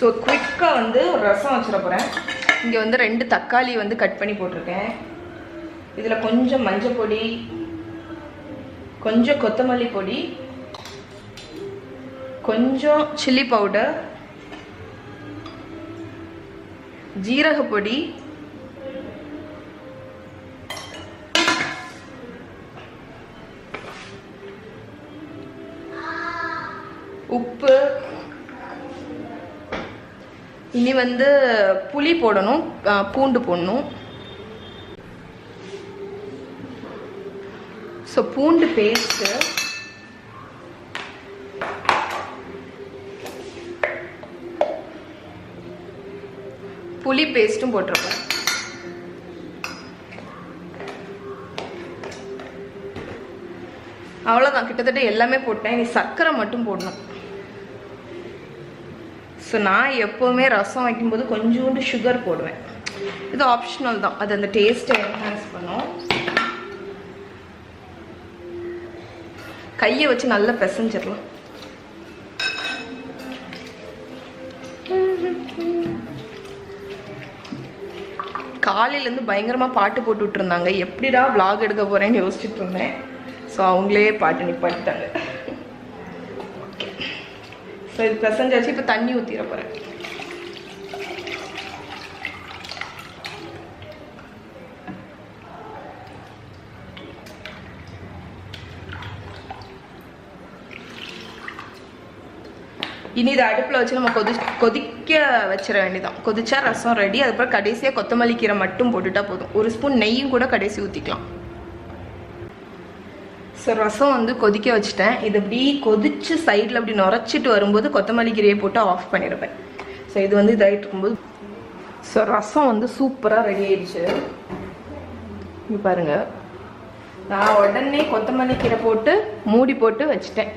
So குயிக்காக வந்து ரசம் வச்சிட போகிறேன். இங்கே வந்து 2 தக்காளி வந்து கட் பண்ணி போட்டிருக்கேன். இதில் கொஞ்சம் மஞ்சள் பொடி, கொஞ்சம் கொத்தமல்லி பொடி, கொஞ்சம் சில்லி பவுடர், ஜீரக பொடி, உப்பு, இனி வந்து புளி போடணும், பூண்டு போடணும். ஸோ பூண்டு பேஸ்ட்டு, புளி பேஸ்ட்டும் போட்டிருப்பேன். அவ்வளோதான், கிட்டத்தட்ட எல்லாமே போட்டேன். இனி சர்க்கரை மட்டும் போடணும். ஸோ நான் எப்போவுமே ரசம் வைக்கும்போது கொஞ்சோண்டு சுகர் போடுவேன். இது ஆப்ஷனல் தான், அது அந்த டேஸ்ட்டை என்ஹான்ஸ் பண்ணும். கையை வச்சு நல்லா பிசைஞ்சிடலாம். காலையிலேருந்து பயங்கரமாக பாட்டு போட்டு விட்டுருந்தாங்க. எப்படிடா விளாக் எடுக்க போகிறேன்னு யோசிச்சுட்டு இருந்தேன். ஸோ அவங்களே பாட்டு நிப்பாட்டிட்டாங்க. ஓகே, ஸோ இது பிசைஞ்சாச்சு. இப்போ தண்ணி ஊற்றிட போகிறேன். இனி இதை அடுப்பில் வச்சு நம்ம கொதிக்க வச்சிட வேண்டியதான். கொதிச்சா ரசம் ரெடி. அதுக்கப்புறம் கடைசியாக கொத்தமல்லி கீரை மட்டும் போட்டுட்டா போதும். 1 ஸ்பூன் நெய்யும் கூட கடைசி ஊற்றிக்கலாம். ஸோ ரசம் வந்து கொதிக்க வச்சுட்டேன். இது அப்படி கொதிச்சு சைடில் அப்படி நுரைச்சிட்டு வரும்போது கொத்தமல்லி கீரையை போட்டு ஆஃப் பண்ணிடுவேன். ஸோ இது வந்து இதாகிட்டு இருக்கும்போது ஸோ ரசம் வந்து சூப்பராக ரெடி ஆயிடுச்சு. இங்கே பாருங்கள், நான் உடனே கொத்தமல்லி கீரை போட்டு மூடி போட்டு வச்சுட்டேன்.